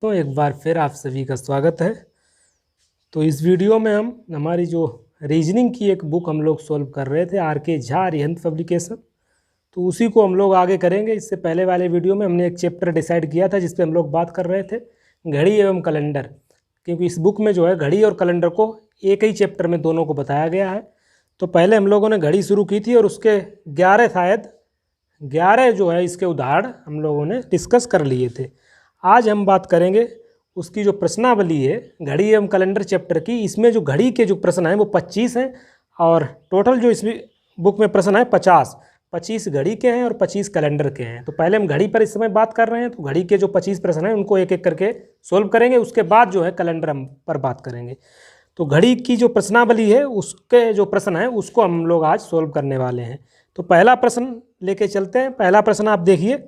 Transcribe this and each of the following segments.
तो एक बार फिर आप सभी का स्वागत है। तो इस वीडियो में हम हमारी जो रीजनिंग की एक बुक हम लोग सॉल्व कर रहे थे, आर के झा अरिहंत पब्लिकेशन। तो उसी को हम लोग आगे करेंगे। इससे पहले वाले वीडियो में हमने एक चैप्टर डिसाइड किया था जिस पे हम लोग बात कर रहे थे, घड़ी एवं कैलेंडर। क्योंकि इस बुक में जो है घड़ी और कैलेंडर को एक ही चैप्टर में दोनों को बताया गया है। तो पहले हम लोगों ने घड़ी शुरू की थी और उसके 11 जो है इसके उदाहरण हम लोगों ने डिस्कस कर लिए थे। आज हम बात करेंगे उसकी जो प्रश्नावली है घड़ी एवं कैलेंडर चैप्टर की। इसमें जो घड़ी के जो प्रश्न हैं वो 25 हैं और टोटल जो इस बुक में प्रश्न है 25 घड़ी के हैं और 25 कैलेंडर के हैं। तो पहले हम घड़ी पर इस समय बात कर रहे हैं, तो घड़ी के जो 25 प्रश्न हैं उनको एक एक करके सोल्व करेंगे। उसके बाद जो है कैलेंडर हम पर बात करेंगे। तो घड़ी की जो प्रश्नावली है उसके जो प्रश्न है उसको हम लोग आज सोल्व करने वाले हैं। तो पहला प्रश्न लेके चलते हैं। पहला प्रश्न आप देखिए,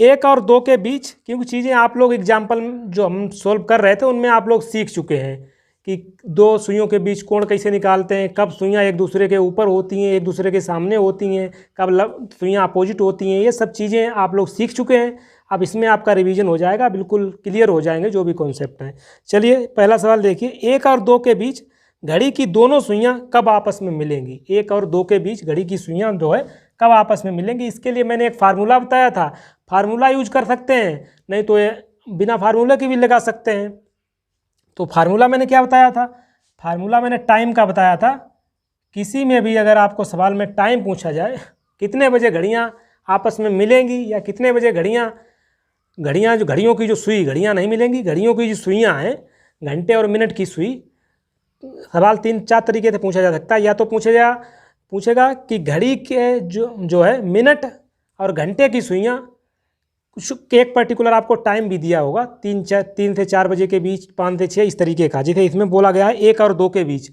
1 और 2 के बीच, क्योंकि चीज़ें आप लोग एग्जाम्पल जो हम सोल्व कर रहे थे उनमें आप लोग सीख चुके हैं कि दो सुइयों के बीच कोण कैसे निकालते हैं, कब सुइयाँ एक दूसरे के ऊपर होती हैं, एक दूसरे के सामने होती हैं, कब सुइयाँ अपोजिट होती हैं। ये सब चीज़ें आप लोग सीख चुके हैं। अब इसमें आपका रिवीजन हो जाएगा, बिल्कुल क्लियर हो जाएंगे जो भी कॉन्सेप्ट हैं। चलिए पहला सवाल देखिए, 1 और 2 के बीच घड़ी की दोनों सुइयाँ कब आपस में मिलेंगी। 1 और 2 के बीच घड़ी की सुइयाँ जो है कब आपस में मिलेंगी। इसके लिए मैंने एक फार्मूला बताया था, फार्मूला यूज कर सकते हैं, नहीं तो ये बिना फार्मूला की भी लगा सकते हैं। तो फार्मूला मैंने क्या बताया था, फार्मूला मैंने टाइम का बताया था। किसी में भी अगर आपको सवाल में टाइम पूछा जाए, कितने बजे घड़ियाँ आपस में मिलेंगी या कितने बजे घड़ियाँ जो घड़ियों की जो सुई, घड़ियाँ नहीं मिलेंगी, घड़ियों की जो सुइयाँ हैं, घंटे और मिनट की सुई, सवाल 3-4 तरीके से पूछा जा सकता है। या तो पूछेगा कि घड़ी के जो है मिनट और घंटे की सुइयाँ, एक पर्टिकुलर आपको टाइम भी दिया होगा, 3 से 4 बजे के बीच, 5 से 6, इस तरीके का, जैसे इसमें बोला गया है 1 और 2 के बीच।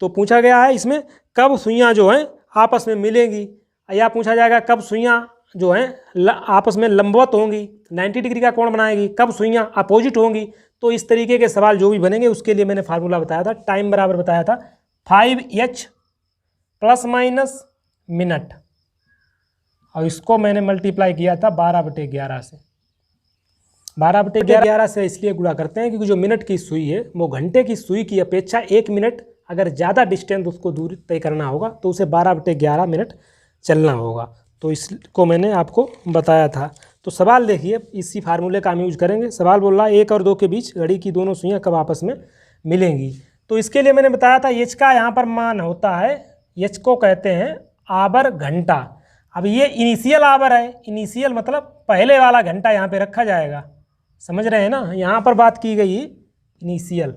तो पूछा गया है इसमें कब सुइयाँ जो हैं आपस में मिलेंगी, या पूछा जाएगा कब सुइयाँ जो हैं आपस में लंबवत होंगी, 90 डिग्री का कोण बनाएगी, कब सुइयाँ अपोजिट होंगी। तो इस तरीके के सवाल जो भी बनेंगे उसके लिए मैंने फार्मूला बताया था, टाइम बराबर बताया था 5h ± मिनट, और इसको मैंने मल्टीप्लाई किया था 12/11 से। 12/11 से इसलिए गुणा करते हैं क्योंकि जो मिनट की सुई है वो घंटे की सुई की अपेक्षा 1 मिनट अगर ज़्यादा डिस्टेंस उसको दूरी तय करना होगा तो उसे 12/11 मिनट चलना होगा। तो इसको मैंने आपको बताया था। तो सवाल देखिए, इसी फार्मूले का हम यूज करेंगे। सवाल बोल रहा है 1 और 2 के बीच घड़ी की दोनों सुइयाँ कब आपस में मिलेंगी। तो इसके लिए मैंने बताया था एच का यहाँ पर मान होता है, एच को कहते हैं आवर घंटा। अब ये इनिशियल आवर है, इनिशियल मतलब पहले वाला घंटा यहाँ पे रखा जाएगा, समझ रहे हैं ना। यहाँ पर बात की गई इनिशियल।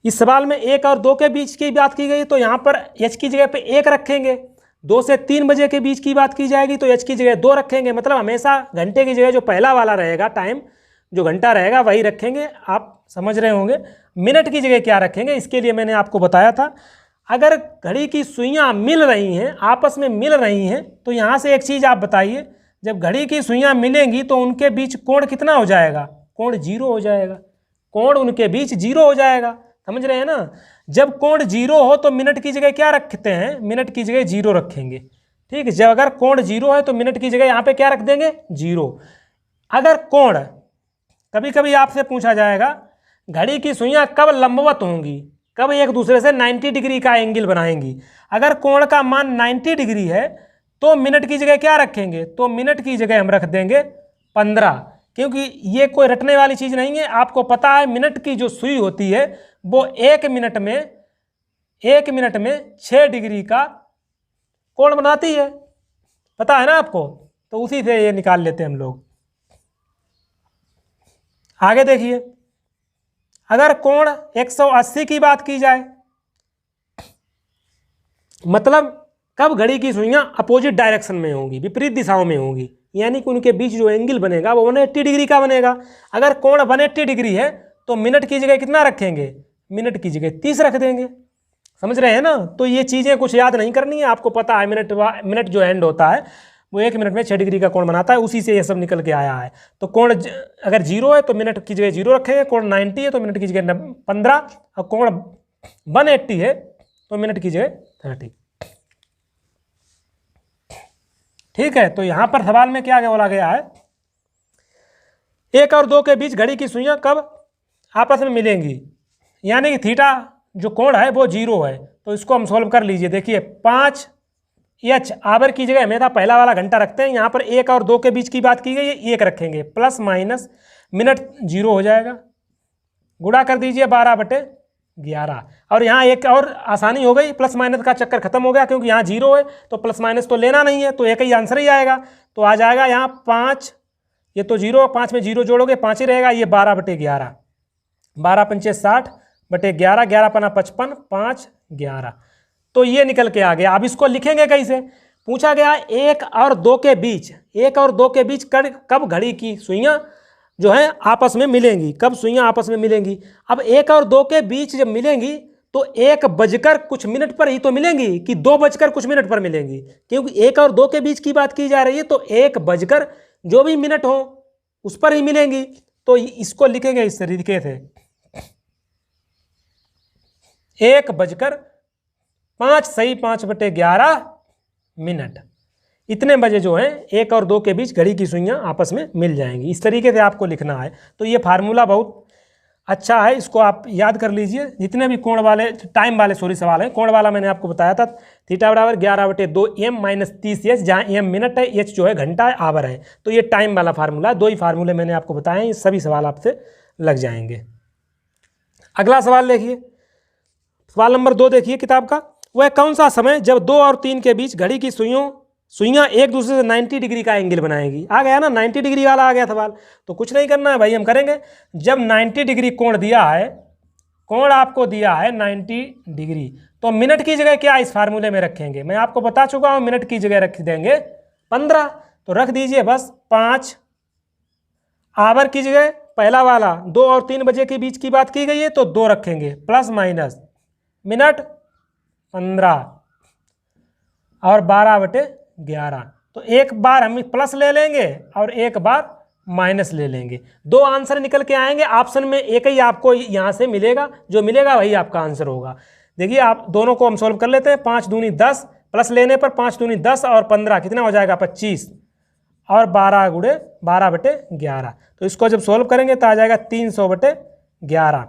इस सवाल में 1 और 2 के बीच की बात की गई तो यहाँ पर एच की जगह पे 1 रखेंगे। 2 से 3 बजे के बीच की बात की जाएगी तो एच की जगह 2 रखेंगे। मतलब हमेशा घंटे की जगह जो पहला वाला रहेगा टाइम, जो घंटा रहेगा वही रखेंगे। आप समझ रहे होंगे। मिनट की जगह क्या रखेंगे, इसके लिए मैंने आपको बताया था, अगर घड़ी की सुइयाँ मिल रही हैं, आपस में मिल रही हैं, तो यहाँ से एक चीज़ आप बताइए, जब घड़ी की सुइयाँ मिलेंगी तो उनके बीच कोण कितना हो जाएगा, कोण 0 हो जाएगा, कोण उनके बीच 0 हो जाएगा। समझ रहे हैं ना। जब कोण 0 हो तो मिनट की जगह क्या रखते हैं, मिनट की जगह 0 रखेंगे। ठीक है, जब अगर कोण 0 है तो मिनट की जगह यहाँ पे क्या रख देंगे, 0। अगर कोण, कभी कभी आपसे पूछा जाएगा घड़ी की सुइयाँ कब लंबवत होंगी, कब एक दूसरे से 90 डिग्री का एंगल बनाएंगी। अगर कोण का मान 90 डिग्री है तो मिनट की जगह क्या रखेंगे, तो मिनट की जगह हम रख देंगे 15, क्योंकि ये कोई रटने वाली चीज़ नहीं है। आपको पता है मिनट की जो सुई होती है वो 1 मिनट में 6 डिग्री का कोण बनाती है, पता है ना आपको। तो उसी से ये निकाल लेते हैं हम लोग। आगे देखिए, अगर कोण 180 की बात की जाए, मतलब कब घड़ी की सुइयाँ अपोजिट डायरेक्शन में होंगी, विपरीत दिशाओं में होंगी, यानी कि उनके बीच जो एंगल बनेगा वो 180 डिग्री का बनेगा। अगर कोण 180 डिग्री है तो मिनट की जगह कितना रखेंगे, मिनट की जगह 30 रख देंगे। समझ रहे हैं ना। तो ये चीज़ें कुछ याद नहीं करनी है, आपको पता है मिनट जो एंड होता है वो 1 मिनट में 6 डिग्री का कोण बनाता है, उसी से ये सब निकल के आया है। तो कोण अगर 0 है तो मिनट की जगह 0 रखेंगे, कोण 90 है तो मिनट की जगह 15, और कोण 180 है तो मिनट की जगह 30। ठीक है। तो यहाँ पर सवाल में क्या बोला गया है, 1 और 2 के बीच घड़ी की सुइयां कब आपस में मिलेंगी, यानी कि थीटा जो कोण है वो 0 है। तो इसको हम सॉल्व कर लीजिए। देखिए 5h आवर की जगह हमेशा पहला वाला घंटा रखते हैं, यहाँ पर 1 और 2 के बीच की बात की गई है, 1 रखेंगे, प्लस माइनस मिनट 0 हो जाएगा, गुणा कर दीजिए 12/11। और यहाँ एक और आसानी हो गई, प्लस माइनस का चक्कर खत्म हो गया, क्योंकि यहाँ 0 है तो प्लस माइनस तो लेना नहीं है, तो एक ही आंसर ही आएगा। तो आ जाएगा यहाँ 5, ये तो 0, 5 में 0 जोड़ोगे 5 ही रहेगा, ये 12/11, 12 पंचे 60/11, 11 पना 55, 5 11, तो ये निकल के आ गया। अब इसको लिखेंगे कैसे, पूछा गया 1 और 2 के बीच, 1 और 2 के बीच कब घड़ी की सुइयां जो है आपस में मिलेंगी, कब सुइयां आपस में मिलेंगी। अब 1 और 2 के बीच जब मिलेंगी तो 1 बजकर कुछ मिनट पर ही तो मिलेंगी कि 2 बजकर कुछ मिनट पर मिलेंगी, क्योंकि 1 और 2 के बीच की बात की जा रही है, तो 1 बजकर जो भी मिनट हो उस पर ही मिलेंगी। तो इसको लिखेंगे इस तरीके से, 1 बजकर 5 सही 5/11 मिनट, इतने बजे जो है 1 और 2 के बीच घड़ी की सुइयां आपस में मिल जाएंगी। इस तरीके से आपको लिखना है। तो ये फार्मूला बहुत अच्छा है, इसको आप याद कर लीजिए। जितने भी कोण वाले टाइम वाले सवाल हैं, कोण वाला मैंने आपको बताया था, थीटा बराबर 11/2m माइनस 30h, जहाँ m मिनट है, h जो है घंटा है, आवर है। तो ये टाइम वाला फार्मूला, 2 ही फार्मूले मैंने आपको बताए हैं, ये सभी सवाल आपसे लग जाएंगे। अगला सवाल देखिए, सवाल नंबर 2 देखिए किताब का, वह कौन सा समय जब 2 और 3 के बीच घड़ी की सुइयां एक दूसरे से 90 डिग्री का एंगल बनाएगी। आ गया ना, 90 डिग्री वाला आ गया सवाल। तो कुछ नहीं करना है भाई, हम करेंगे, जब 90 डिग्री कोण दिया है, कोण आपको दिया है 90 डिग्री, तो मिनट की जगह क्या इस फार्मूले में रखेंगे, मैं आपको बता चुका हूं, मिनट की जगह रख देंगे 15, तो रख दीजिए बस 5। आवर की जगह पहला वाला 2 और 3 बजे के बीच की बात की गई है, तो 2 रखेंगे, प्लस माइनस मिनट 15 और 12/11, तो एक बार हम प्लस ले लेंगे और एक बार माइनस ले लेंगे। 2 आंसर निकल के आएंगे, ऑप्शन में एक ही आपको यहाँ से मिलेगा, जो मिलेगा वही आपका आंसर होगा। देखिए आप दोनों को हम सॉल्व कर लेते हैं, 5 दूनी 10, प्लस लेने पर 5 दूनी 10 और 15 कितना हो जाएगा 25, और 12 गुणे 12/11, तो इसको जब सॉल्व करेंगे तो आ जाएगा 300/11।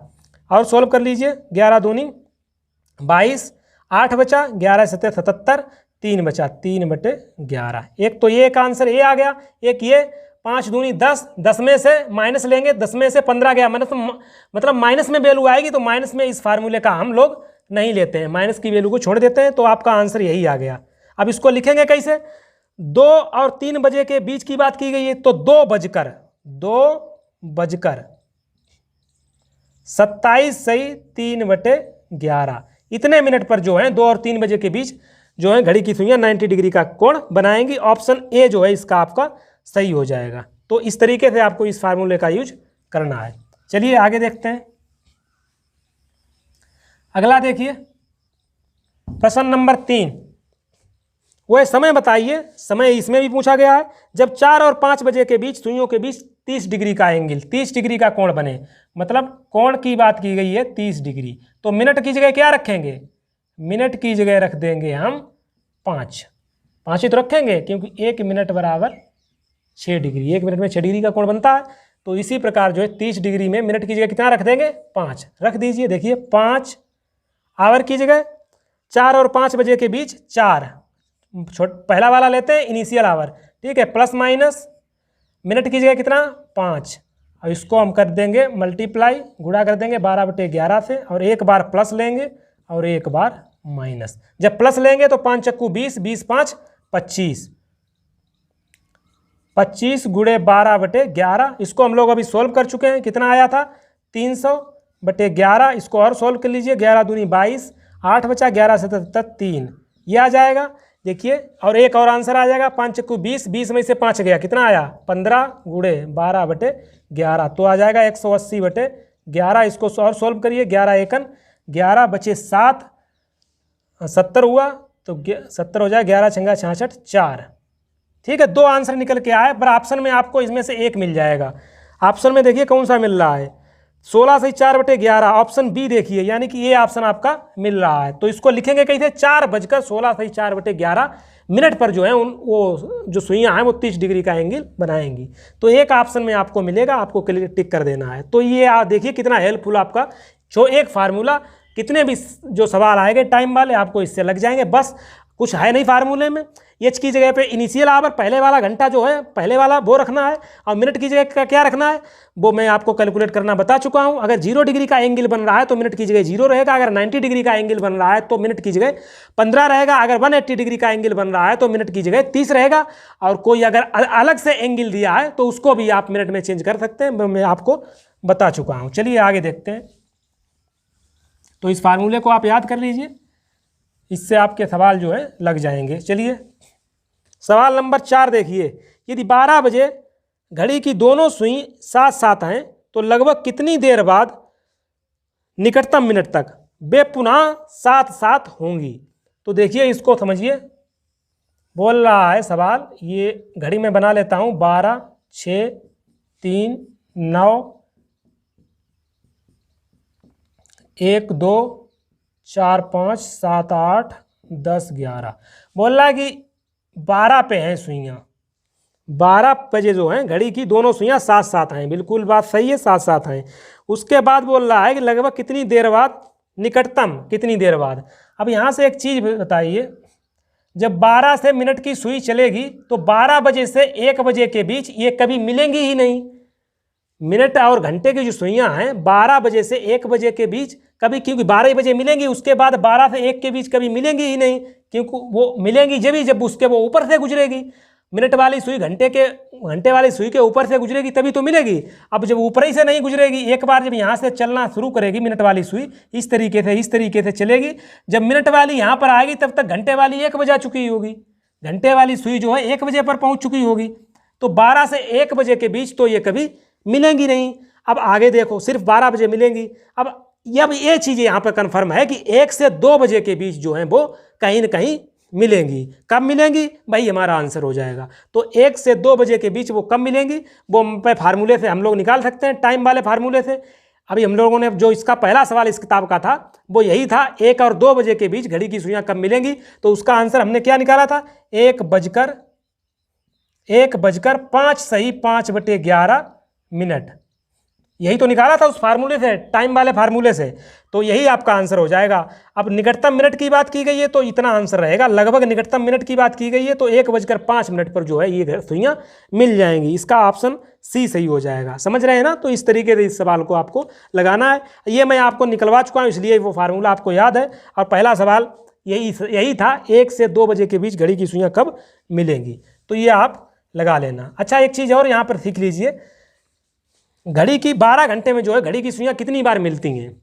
और सॉल्व कर लीजिए, 11 दूनी 22, 8 बचा, 11 7 77, 3 बचा, 3/11। एक तो ये एक आंसर ये आ गया, एक ये 5 दूनी 10, 10 में से माइनस लेंगे, 10 में से 15 गया, मतलब माइनस में वैल्यू आएगी, तो माइनस में इस फार्मूले का हम लोग नहीं लेते हैं, माइनस की वैल्यू को छोड़ देते हैं, तो आपका आंसर यही आ गया। अब इसको लिखेंगे कैसे, 2 और 3 बजे के बीच की बात की गई है, तो 2 बजकर 27 सही 3/11, इतने मिनट पर जो है 2 और 3 बजे के बीच जो है घड़ी की सुइयां 90 डिग्री का कोण बनाएंगी। ऑप्शन ए जो है इसका आपका सही हो जाएगा। तो इस तरीके से आपको इस फार्मूले का यूज करना है। चलिए आगे देखते हैं। अगला देखिए, प्रश्न नंबर 3, वह समय बताइए, समय इसमें भी पूछा गया है, जब 4 और 5 बजे के बीच सुइयों के बीच 30 डिग्री का एंगल, 30 डिग्री का कोण बने, मतलब कोण की बात की गई है 30 डिग्री, तो मिनट की जगह क्या रखेंगे, मिनट की जगह रख देंगे हम 5 ही तो रखेंगे, क्योंकि 1 मिनट बराबर 6 डिग्री, 1 मिनट में 6 डिग्री का कोण बनता है। तो इसी प्रकार जो है 30 डिग्री में मिनट की जगह कितना रख देंगे, 5 रख दीजिए। देखिए 5, आवर की जगह 4 और 5 बजे के बीच 4, पहला वाला लेते हैं इनिशियल आवर, ठीक है, प्लस माइनस मिनट की जगह कितना 5, और इसको हम कर देंगे मल्टीप्लाई, गुणा कर देंगे 12/11 से, और एक बार प्लस लेंगे और एक बार माइनस। जब प्लस लेंगे तो 5 चक्कू 20, 20 5 25, 25 गुणे 12/11, इसको हम लोग अभी सोल्व कर चुके हैं, कितना आया था 300/11, इसको और सोल्व कर लीजिए, 11 दूनी 22, 8 बचा, 11 77 3, ये आ जाएगा। देखिए और एक और आंसर आ जाएगा, 5 चक्कू 20, 20 में से 5 गया, कितना आया 15 गुणे 12/11, तो आ जाएगा 180/11। इसको और सोल्व करिए, 11 एकन 11 बचे 7, 70 हुआ, तो 70 हो जाए, 11 छंगा 66 4, ठीक है। 2 आंसर निकल के आए, पर ऑप्शन में आपको इसमें से एक मिल जाएगा। ऑप्शन में देखिए कौन सा मिल रहा है, 16 से 4/11 ऑप्शन बी देखिए, यानी कि ये ऑप्शन आपका मिल रहा है। तो इसको लिखेंगे कैसे, 4:16 से 4/11 मिनट पर जो है वो जो सुइयाँ हैं वो 30 डिग्री का एंगल बनाएंगी। तो एक ऑप्शन में आपको मिलेगा, आपको टिक कर देना है। तो ये आप देखिए कितना हेल्पफुल आपका जो एक फार्मूला, कितने भी जो सवाल आएंगे टाइम वाले आपको इससे लग जाएंगे। बस कुछ है नहीं फार्मूले में, एच की जगह पे इनिशियल आवर पहले वाला घंटा जो है पहले वाला वो रखना है, और मिनट की जगह का क्या रखना है वो मैं आपको कैलकुलेट करना बता चुका हूं। अगर 0 डिग्री का एंगल बन रहा है तो मिनट की जगह 0 रहेगा, अगर 90 डिग्री का एंगल बन रहा है तो मिनट की जगह 15 रहेगा, अगर 180 डिग्री का एंगल बन रहा है तो मिनट की जगह 30 रहेगा, और कोई अगर अलग से एंगल दिया है तो उसको भी आप मिनट में चेंज कर सकते हैं, मैं आपको बता चुका हूँ। चलिए आगे देखते हैं। तो इस फार्मूले को आप याद कर लीजिए, इससे आपके सवाल जो है लग जाएंगे। चलिए सवाल नंबर 4 देखिए, यदि 12 बजे घड़ी की दोनों सुई साथ साथ हैं तो लगभग कितनी देर बाद निकटतम मिनट तक वे पुनः साथ साथ होंगी। तो देखिए इसको समझिए, बोल रहा है सवाल, ये घड़ी में बना लेता हूँ 12, 6, 3, 9, 1, 2, 4, 5, 7, 8, 10, 11। बोल रहा है कि 12 पे हैं सुइयाँ, 12 बजे जो हैं घड़ी की दोनों सुइयाँ साथ साथ हैं, बिल्कुल बात सही है, साथ साथ हैं। उसके बाद बोल रहा है कि लगभग कितनी देर बाद, निकटतम कितनी देर बाद। अब यहाँ से एक चीज़ बताइए, जब 12 से मिनट की सुई चलेगी तो 12 बजे से 1 बजे के बीच ये कभी मिलेंगी ही नहीं। मिनट और घंटे की जो सुइयाँ हैं 12 बजे से 1 बजे के बीच कभी, क्योंकि 12 बजे मिलेंगी, उसके बाद 12 से 1 के बीच कभी मिलेंगी ही नहीं, क्योंकि वो मिलेंगी जब उसके वो ऊपर से गुजरेगी। मिनट वाली सुई घंटे वाली सुई के ऊपर से गुजरेगी तभी तो मिलेगी। अब जब ऊपर ही से नहीं गुजरेगी, एक बार जब यहाँ से चलना शुरू करेगी मिनट वाली सुई, इस तरीके से चलेगी, जब मिनट वाली यहाँ पर आएगी तब तक घंटे वाली 1 बजा चुकी होगी, घंटे वाली सुई जो है 1 बजे पर पहुँच चुकी होगी। तो 12 से 1 बजे के बीच तो ये कभी मिलेंगी नहीं। अब आगे देखो, सिर्फ 12 बजे मिलेंगी। अब ये चीज़ यहाँ पर कन्फर्म है कि 1 से 2 बजे के बीच जो है वो कहीं ना कहीं मिलेंगी। कब मिलेंगी भाई, हमारा आंसर हो जाएगा। तो 1 से 2 बजे के बीच वो कब मिलेंगी, वो पे फार्मूले से हम लोग निकाल सकते हैं, टाइम वाले फार्मूले से। अभी हम लोगों ने जो इसका पहला सवाल इस किताब का था वो यही था, 1 और 2 बजे के बीच घड़ी की सुइयाँ कब मिलेंगी। तो उसका आंसर हमने क्या निकाला था, 1:05 सही 5/11 मिनट, यही तो निकाला था उस फार्मूले से, टाइम वाले फार्मूले से। तो यही आपका आंसर हो जाएगा। अब निकटतम मिनट की बात की गई है तो इतना आंसर रहेगा। लगभग निकटतम मिनट की बात की गई है तो 1:05 पर जो है ये सुइयाँ मिल जाएंगी। इसका ऑप्शन सी सही हो जाएगा। समझ रहे हैं ना। तो इस तरीके से इस सवाल को आपको लगाना है। ये मैं आपको निकलवा चुका हूँ, इसलिए वो फार्मूला आपको याद है। और पहला सवाल यही था, 1 से 2 बजे के बीच घड़ी की सुइयाँ कब मिलेंगी। तो ये आप लगा लेना। अच्छा, एक चीज़ और यहाँ पर सीख लीजिए, घड़ी की 12 घंटे में जो है घड़ी की सुइयाँ कितनी बार मिलती हैं।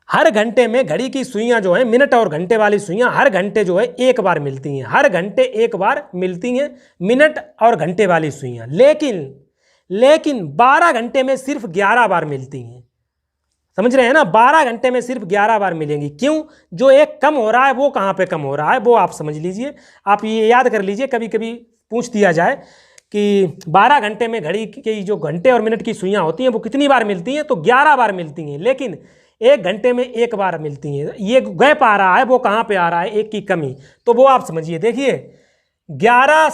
हर घंटे में घड़ी की सुइयाँ जो है, मिनट और घंटे वाली सुइयाँ हर घंटे जो है 1 बार मिलती हैं, हर घंटे 1 बार मिलती हैं मिनट और घंटे वाली सुइयाँ। लेकिन 12 घंटे में सिर्फ 11 बार मिलती हैं। समझ रहे हैं ना, 12 घंटे में सिर्फ 11 बार मिलेंगी। क्यों, जो एक कम हो रहा है वो कहाँ पे कम हो रहा है वो आप समझ लीजिए। आप ये याद कर लीजिए, कभी कभी पूछ दिया जाए कि 12 घंटे में घड़ी की जो घंटे और मिनट की सुइयाँ होती हैं वो कितनी बार मिलती हैं, तो 11 बार मिलती हैं। लेकिन 1 घंटे में 1 बार मिलती हैं। ये गैप आ रहा है, वो कहाँ पे आ रहा है, 1 की कमी। तो वो आप समझिए। देखिए 11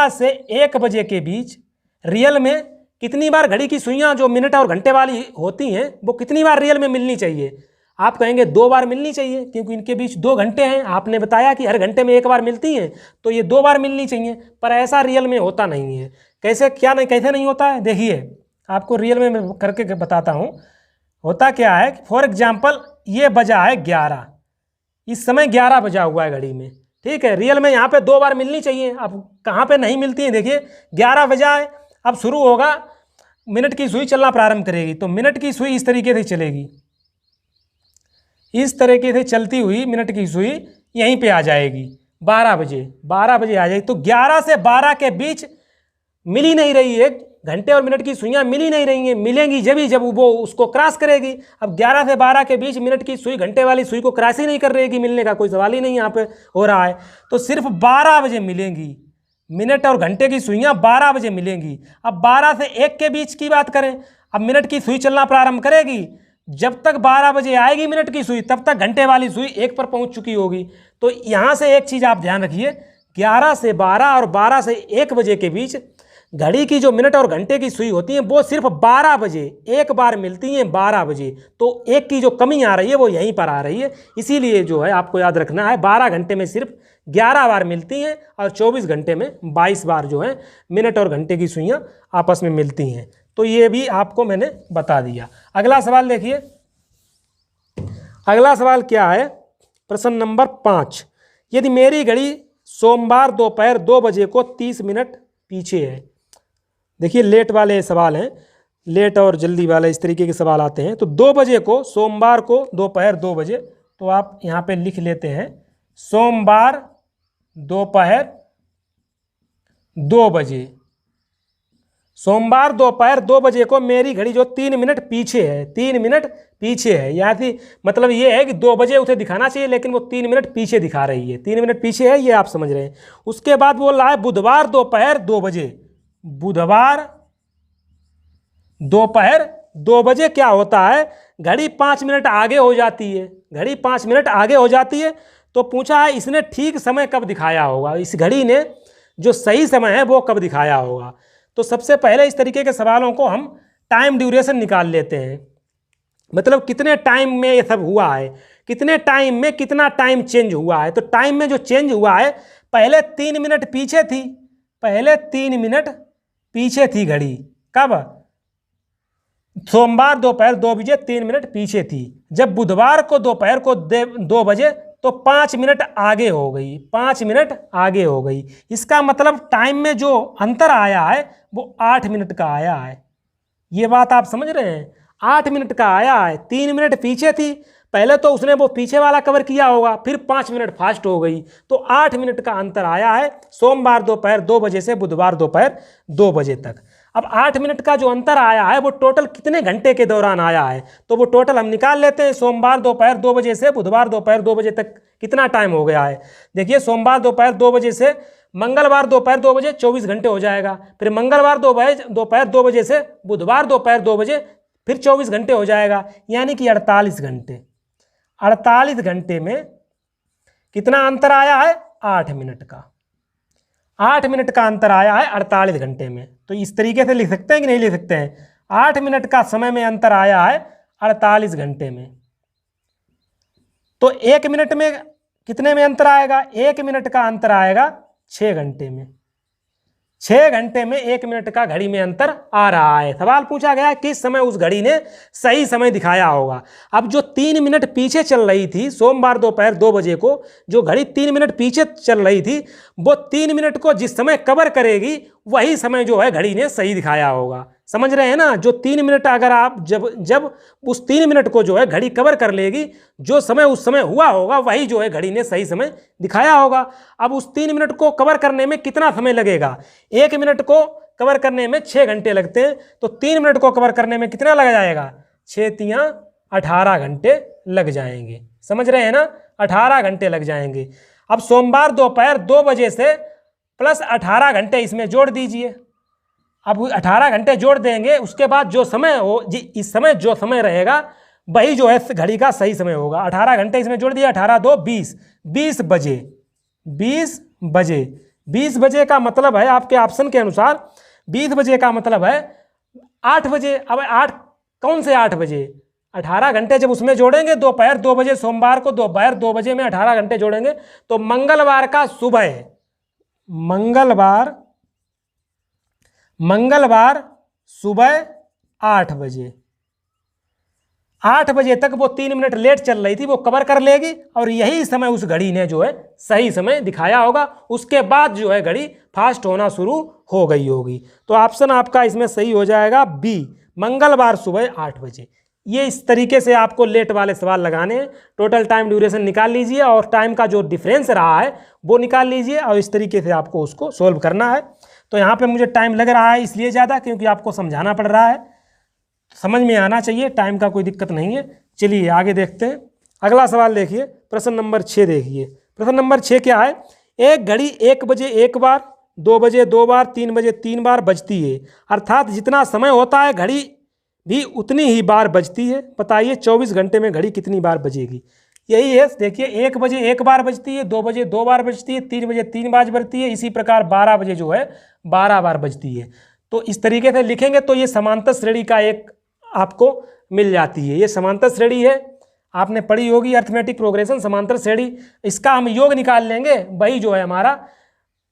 से 1 बजे के बीच रियल में कितनी बार घड़ी की सुइयाँ जो मिनट और घंटे वाली होती हैं वो कितनी बार रियल में मिलनी चाहिए। आप कहेंगे 2 बार मिलनी चाहिए, क्योंकि इनके बीच 2 घंटे हैं। आपने बताया कि हर घंटे में 1 बार मिलती हैं, तो ये 2 बार मिलनी चाहिए। पर ऐसा रियल में होता नहीं है। कैसे नहीं होता है, देखिए आपको रियल में मैं करके बताता हूँ। होता क्या है कि फॉर एग्जाम्पल ये बजा है 11, इस समय 11 बजा हुआ है घड़ी में, ठीक है। रियल में यहाँ पे 2 बार मिलनी चाहिए। अब कहाँ पे नहीं मिलती है, देखिए 11 बजा है, अब शुरू होगा, मिनट की सुई चलना प्रारंभ करेगी, तो मिनट की सुई इस तरीके से चलेगी, इस तरीके से चलती हुई मिनट की सुई यहीं पे आ जाएगी 12 बजे आ जाएगी। तो 11 से 12 के बीच मिल ही नहीं रही है, घंटे और मिनट की सुइयाँ मिल ही नहीं रही हैं। मिलेंगी जब वो उसको क्रॉस करेगी। अब 11 से 12 के बीच मिनट की सुई घंटे वाली सुई को क्रॉस ही नहीं कर रहेगी, मिलने का कोई सवाल ही नहीं यहाँ पे हो रहा है। तो सिर्फ 12 बजे मिलेंगी, मिनट और घंटे की सुइयाँ 12 बजे मिलेंगी। अब 12 से 1 के बीच की बात करें, अब मिनट की सुई चलना प्रारंभ करेगी, जब तक 12 बजे आएगी मिनट की सुई तब तक घंटे वाली सुई 1 पर पहुंच चुकी होगी। तो यहाँ से एक चीज़ आप ध्यान रखिए, 11 से 12 और 12 से 1 बजे के बीच घड़ी की जो मिनट और घंटे की सुई होती हैं वो सिर्फ 12 बजे एक बार मिलती हैं, 12 बजे। तो एक की जो कमी आ रही है वो यहीं पर आ रही है, इसीलिए जो है आपको याद रखना है 12 घंटे में सिर्फ 11 बार मिलती हैं और 24 घंटे में 22 बार जो है मिनट और घंटे की सुइयाँ आपस में मिलती हैं। तो ये भी आपको मैंने बता दिया। अगला सवाल देखिए, अगला सवाल क्या है, प्रश्न नंबर 5। यदि मेरी घड़ी सोमवार दोपहर 2 बजे को 30 मिनट पीछे है। देखिए लेट वाले सवाल हैं, लेट और जल्दी वाले इस तरीके के सवाल आते हैं। तो 2 बजे को, सोमवार को दोपहर 2 बजे, तो आप यहाँ पे लिख लेते हैं सोमवार दोपहर 2 बजे। सोमवार दोपहर 2 बजे को मेरी घड़ी जो 3 मिनट पीछे है, 3 मिनट पीछे है, यहाँ थी मतलब ये है कि 2 बजे उसे दिखाना चाहिए लेकिन वो 3 मिनट पीछे दिखा रही है, 3 मिनट पीछे है, ये आप समझ रहे हैं। उसके बाद बोल रहा है बुधवार दोपहर 2 बजे। बुधवार दोपहर 2 बजे क्या होता है, घड़ी 5 मिनट आगे हो जाती है, घड़ी 5 मिनट आगे हो जाती है। तो पूछा है इसने ठीक समय कब दिखाया होगा, इस घड़ी ने जो सही समय है वो कब दिखाया होगा। तो सबसे पहले इस तरीके के सवालों को हम टाइम ड्यूरेशन निकाल लेते हैं, मतलब कितने टाइम में ये सब हुआ है, कितने टाइम में कितना टाइम चेंज हुआ है। तो टाइम में जो चेंज हुआ है, पहले 3 मिनट पीछे थी, पहले 3 मिनट पीछे थी घड़ी, कब, सोमवार दोपहर 2 बजे 3 मिनट पीछे थी। जब बुधवार को दोपहर को 2 बजे तो 5 मिनट आगे हो गई, 5 मिनट आगे हो गई। इसका मतलब टाइम में जो अंतर आया है वो 8 मिनट का आया है। ये बात आप समझ रहे हैं, 8 मिनट का आया है। 3 मिनट पीछे थी, पहले तो उसने वो पीछे वाला कवर किया होगा, फिर 5 मिनट फास्ट हो गई, तो 8 मिनट का अंतर आया है सोमवार दोपहर 2 बजे से बुधवार दोपहर 2 बजे तक। अब 8 मिनट का जो अंतर आया है वो टोटल कितने घंटे के दौरान आया है, तो वो टोटल हम निकाल लेते हैं। सोमवार दोपहर 2 बजे से बुधवार दोपहर 2 बजे तक कितना टाइम हो गया है। देखिए सोमवार दोपहर 2 बजे से मंगलवार दोपहर 2 बजे 24 घंटे हो जाएगा, फिर मंगलवार दोपहर 2 बजे से बुधवार दोपहर 2 बजे फिर 24 घंटे हो जाएगा, यानी कि 48 घंटे। 48 घंटे में कितना अंतर आया है, 8 मिनट का, 8 मिनट का अंतर आया है 48 घंटे में। तो इस तरीके से लिख सकते हैं कि नहीं लिख सकते हैं, 8 मिनट का समय में अंतर आया है 48 घंटे में। तो 1 मिनट में कितने में अंतर आएगा, 1 मिनट का अंतर आएगा 6 घंटे में। 6 घंटे में 1 मिनट का घड़ी में अंतर आ रहा है। सवाल पूछा गया किस समय उस घड़ी ने सही समय दिखाया होगा। अब जो 3 मिनट पीछे चल रही थी, सोमवार दोपहर 2 बजे को जो घड़ी 3 मिनट पीछे चल रही थी, वो 3 मिनट को जिस समय कवर करेगी वही समय जो है घड़ी ने सही दिखाया होगा। समझ रहे हैं ना, जो 3 मिनट अगर आप जब उस 3 मिनट को जो है घड़ी कवर कर लेगी, जो समय उस समय हुआ होगा वही जो है घड़ी ने सही समय दिखाया होगा। अब उस 3 मिनट को कवर करने में कितना समय लगेगा, 1 मिनट को कवर करने में 6 घंटे लगते हैं, तो 3 मिनट को कवर करने में कितना लग जाएगा, 6 तियां 18 घंटे लग जाएंगे। समझ रहे हैं ना, 18 घंटे लग जाएंगे। अब सोमवार दोपहर 2 बजे से प्लस 18 घंटे इसमें जोड़ दीजिए। अब 18 घंटे जोड़ देंगे, उसके बाद जो समय हो इस समय जो समय रहेगा वही जो है घड़ी का सही समय होगा। 18 घंटे इसमें जोड़ दिया, 18 2 20, 20 बजे, 20 बजे। 20 बजे का मतलब है आपके ऑप्शन के अनुसार 20 बजे का मतलब है 8 बजे। अब 8 कौन से 8 बजे, 18 घंटे जब उसमें जोड़ेंगे दोपहर 2 बजे, सोमवार को दोपहर 2 बजे में 18 घंटे जोड़ेंगे तो मंगलवार का सुबह, मंगलवार सुबह 8 बजे, 8 बजे तक वो 3 मिनट लेट चल रही थी वो कवर कर लेगी और यही समय उस घड़ी ने जो है सही समय दिखाया होगा। उसके बाद जो है घड़ी फास्ट होना शुरू हो गई होगी। तो ऑप्शन आपका इसमें सही हो जाएगा बी, मंगलवार सुबह 8 बजे। ये इस तरीके से आपको लेट वाले सवाल लगाने हैं। टोटल टाइम ड्यूरेशन निकाल लीजिए और टाइम का जो डिफरेंस रहा है वो निकाल लीजिए और इस तरीके से आपको उसको सोल्व करना है। तो यहाँ पे मुझे टाइम लग रहा है इसलिए ज़्यादा क्योंकि आपको समझाना पड़ रहा है, समझ में आना चाहिए, टाइम का कोई दिक्कत नहीं है। चलिए आगे देखते हैं। अगला सवाल देखिए, प्रश्न नंबर 6 देखिए। प्रश्न नंबर 6 क्या है, एक घड़ी 1 बजे 1 बार, 2 बजे 2 बार, 3 बजे 3 बार बजती है, अर्थात जितना समय होता है घड़ी भी उतनी ही बार बजती है। बताइए 24 घंटे में घड़ी कितनी बार बजेगी। यही है, देखिए 1 बजे 1 बार बजती है, 2 बजे 2 बार बजती है, 3 बजे 3 बार बजती है, इसी प्रकार 12 बजे जो है 12 बार बजती है। तो इस तरीके से लिखेंगे तो ये समांतर श्रेणी का एक आपको मिल जाती है। ये समांतर श्रेणी है, आपने पढ़ी होगी अर्थमेटिक प्रोग्रेशन समांतर श्रेणी। इसका हम योग निकाल लेंगे, वही जो है हमारा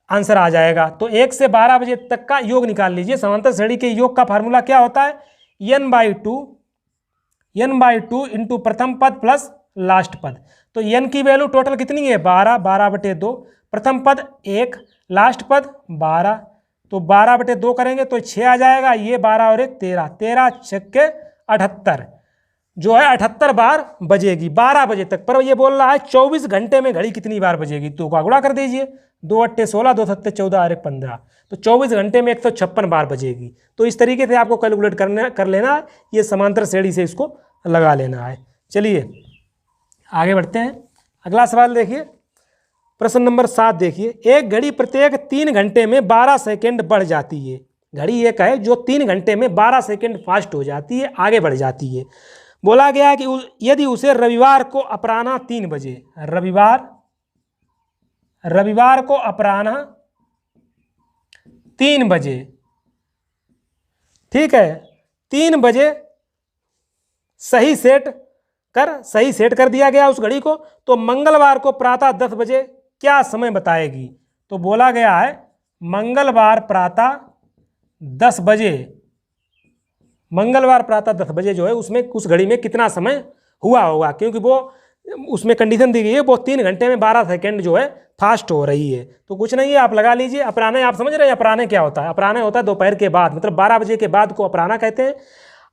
आंसर आ जाएगा। तो 1 से 12 बजे तक का योग निकाल लीजिए। समांतर श्रेणी के योग का फार्मूला क्या होता है, n/2 इंटू प्रथम पद प्लस लास्ट पद। तो n की वैल्यू टोटल कितनी है 12, 12/2, प्रथम पद 1, लास्ट पद 12, तो 12/2 करेंगे तो 6 आ जाएगा। ये 12 और 1 13, 13 छक्के 78 जो है 78 बार बजेगी 12 बजे तक। पर ये बोल रहा है 24 घंटे में घड़ी कितनी बार बजेगी, तो का गुणा कर दीजिए, 2 × 8 = 16, 2 × 7 = 14 और 1 = 15, तो 24 घंटे में 156 बार बजेगी। तो इस तरीके से आपको कैलकुलेट कर लेना है, ये समांतर श्रेणी से इसको लगा लेना है। चलिए आगे बढ़ते हैं। अगला सवाल देखिए, प्रश्न नंबर 7 देखिए, एक घड़ी प्रत्येक 3 घंटे में 12 सेकेंड बढ़ जाती है। घड़ी एक है जो 3 घंटे में 12 सेकेंड फास्ट हो जाती है, आगे बढ़ जाती है। बोला गया है कि यदि उसे रविवार को अपराह्न 3 बजे, रविवार को अपराह्न 3 बजे, ठीक है, 3 बजे सही सेट कर दिया गया उस घड़ी को, तो मंगलवार को प्रातः 10 बजे क्या समय बताएगी। तो बोला गया है मंगलवार प्रातः 10 बजे, मंगलवार प्रातः 10 बजे जो है उसमें उस घड़ी में कितना समय हुआ होगा, क्योंकि वो उसमें कंडीशन दी गई है वो 3 घंटे में 12 सेकेंड जो है फास्ट हो रही है। तो कुछ नहीं है, आप लगा लीजिए। अपराह्न आप समझ रहे हैं, अपराह्न क्या होता है, अपराह्न होता है दोपहर के बाद, मतलब 12 बजे के बाद को अपराह्न कहते हैं,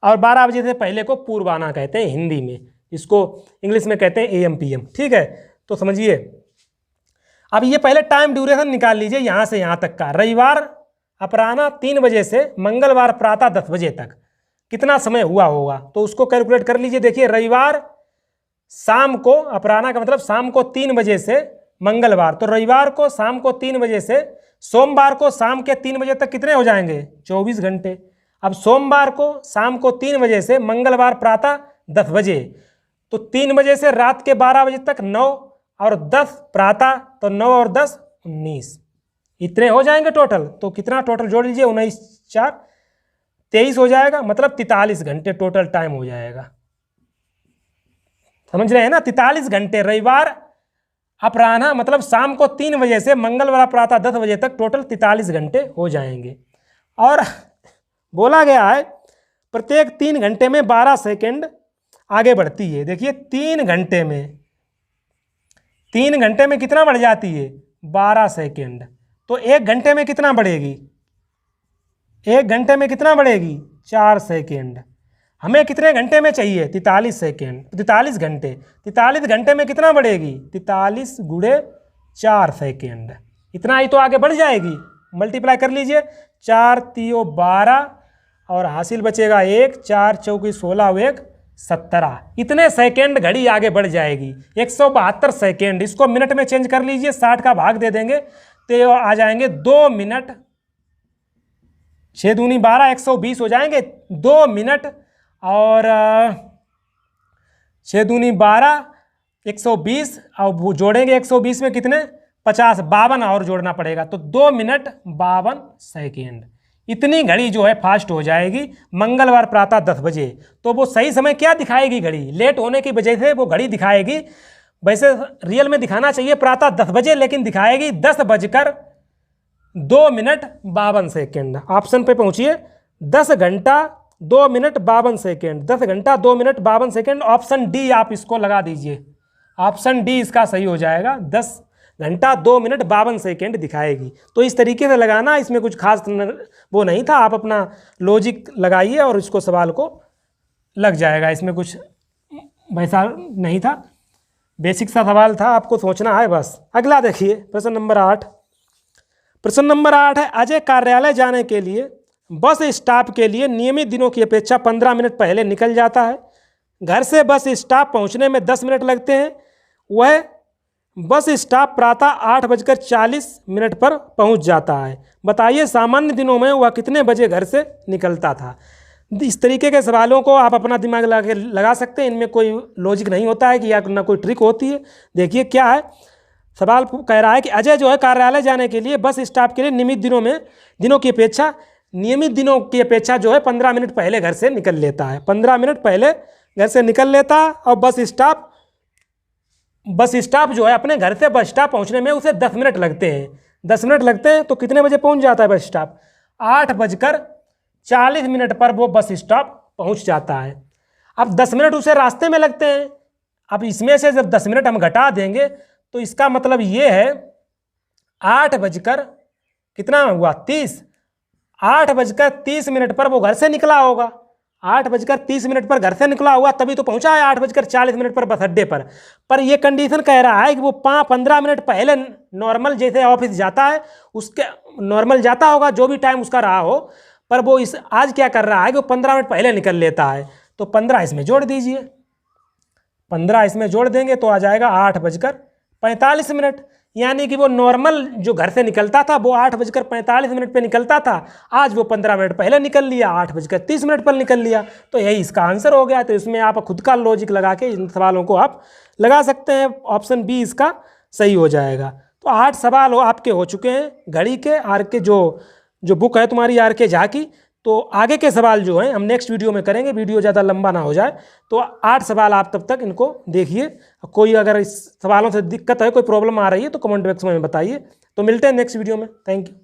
और 12 बजे से पहले को पूर्वाह्न कहते हैं हिंदी में, इसको इंग्लिश में कहते हैं AM PM, ठीक है। तो समझिए, अब ये पहले टाइम ड्यूरेशन निकाल लीजिए यहाँ से यहाँ तक का। रविवार अपराह्न 3 बजे से मंगलवार प्रातः 10 बजे तक कितना समय हुआ होगा, तो उसको कैलकुलेट कर लीजिए। देखिए रविवार शाम को, अपराह्न का मतलब शाम को 3 बजे से मंगलवार, तो रविवार को शाम को 3 बजे से सोमवार को शाम के 3 बजे तक कितने हो जाएंगे 24 घंटे। अब सोमवार को शाम को 3 बजे से मंगलवार प्रातः 10 बजे, तो 3 बजे से रात के 12 बजे तक 9 और 10 प्रातः, तो 9 और 10 19, इतने हो जाएंगे टोटल। तो कितना टोटल जोड़ लीजिए, 19 4 23 हो जाएगा, मतलब 43 घंटे टोटल टाइम हो जाएगा। समझ रहे हैं ना, 43 घंटे रविवार अपराह्न मतलब शाम को 3 बजे से मंगलवार प्रातः 10 बजे तक टोटल 43 घंटे हो जाएंगे। और बोला गया है प्रत्येक 3 घंटे में 12 सेकेंड आगे बढ़ती है। देखिए 3 घंटे में कितना बढ़ जाती है 12 सेकेंड, तो 1 घंटे में कितना बढ़ेगी, 1 घंटे में कितना बढ़ेगी 4 सेकेंड। हमें कितने घंटे में चाहिए 43 सेकेंड, 43 घंटे, 43 घंटे में कितना बढ़ेगी 43 × 4 सेकेंड, इतना ही तो आगे बढ़ जाएगी। मल्टीप्लाई कर लीजिए, 4 × 3 = 12 और हासिल बचेगा 1, 4 × 4 = 16 और 1 17, इतने सेकेंड घड़ी आगे बढ़ जाएगी। 172 सेकेंड, इसको मिनट में चेंज कर लीजिए, 60 का भाग दे देंगे तो आ जाएंगे 2 मिनट, 6 दूनी 12, 120 हो जाएंगे 2 मिनट, और 6 दूनी 12, 120, और वो जोड़ेंगे 120 में कितने 50, 52 और जोड़ना पड़ेगा, तो 2 मिनट 52 सेकेंड, इतनी घड़ी जो है फास्ट हो जाएगी मंगलवार प्रातः 10 बजे। तो वो सही समय क्या दिखाएगी घड़ी, लेट होने की वजह से वो घड़ी दिखाएगी, वैसे रियल में दिखाना चाहिए प्रातः 10 बजे, लेकिन दिखाएगी 10 बजकर 2 मिनट 52 सेकेंड। ऑप्शन पे पहुंचिए, 10 घंटा 2 मिनट 52 सेकेंड, 10 घंटा 2 मिनट 52 सेकेंड, ऑप्शन डी आप इसको लगा दीजिए, ऑप्शन डी इसका सही हो जाएगा, 10 घंटा 2 मिनट 52 सेकेंड दिखाएगी। तो इस तरीके से लगाना, इसमें कुछ खास वो नहीं था, आप अपना लॉजिक लगाइए और इसको सवाल को लग जाएगा, इसमें कुछ वैसा नहीं था, बेसिक सा सवाल था, आपको सोचना है बस। अगला देखिए प्रश्न नंबर 8। प्रश्न नंबर 8 है, अजय कार्यालय जाने के लिए बस स्टॉप के लिए नियमित दिनों की अपेक्षा 15 मिनट पहले निकल जाता है। घर से बस स्टॉप पहुंचने में 10 मिनट लगते हैं। वह बस स्टॉप प्रातः 8:40 पर पहुंच जाता है। बताइए सामान्य दिनों में वह कितने बजे घर से निकलता था। इस तरीके के सवालों को आप अपना दिमाग लगा सकते हैं, इनमें कोई लॉजिक नहीं होता है कि या ना कोई ट्रिक होती है। देखिए क्या है, सवाल कह रहा है कि अजय जो है कार्यालय जाने के लिए बस स्टॉप के लिए नियमित दिनों की अपेक्षा जो है 15 मिनट पहले घर से निकल लेता है। 15 मिनट पहले घर से निकल लेता है और बस स्टॉप जो है अपने घर से बस स्टॉप पहुंचने में उसे 10 मिनट लगते हैं। 10 मिनट लगते हैं तो कितने बजे पहुंच जाता है बस स्टॉप? 8:40 पर वो बस स्टॉप पहुंच जाता है। अब 10 मिनट उसे रास्ते में लगते हैं। अब इसमें से जब 10 मिनट हम घटा देंगे तो इसका मतलब ये है 8:30 पर वो घर से निकला होगा। 8:30 पर घर से निकला होगा, तभी तो पहुंचा है 8:40 पर बस अड्डे पर ये कंडीशन कह रहा है कि वो 15 मिनट पहले नॉर्मल जैसे ऑफिस जाता है उसके नॉर्मल जाता होगा, जो भी टाइम उसका रहा हो, पर वो आज क्या कर रहा है कि वो 15 मिनट पहले निकल लेता है। तो 15 इसमें जोड़ दीजिए, 15 इसमें जोड़ देंगे तो आ जाएगा 8:45, यानी कि वो नॉर्मल जो घर से निकलता था वो 8:45 पे निकलता था, आज वो 15 मिनट पहले निकल लिया, 8:30 पर निकल लिया। तो यही इसका आंसर हो गया। तो इसमें आप खुद का लॉजिक लगा के इन सवालों को आप लगा सकते हैं। ऑप्शन बी इसका सही हो जाएगा। तो 8 सवाल आपके हो चुके हैं घड़ी के। आर के जो बुक है तुम्हारी आर के झा की, तो आगे के सवाल जो हैं हम नेक्स्ट वीडियो में करेंगे, वीडियो ज़्यादा लंबा ना हो जाए। तो 8 सवाल आप तब तक इनको देखिए। कोई अगर इस सवालों से दिक्कत है, कोई प्रॉब्लम आ रही है तो कमेंट बॉक्स में बताइए। तो मिलते हैं नेक्स्ट वीडियो में। Thank you.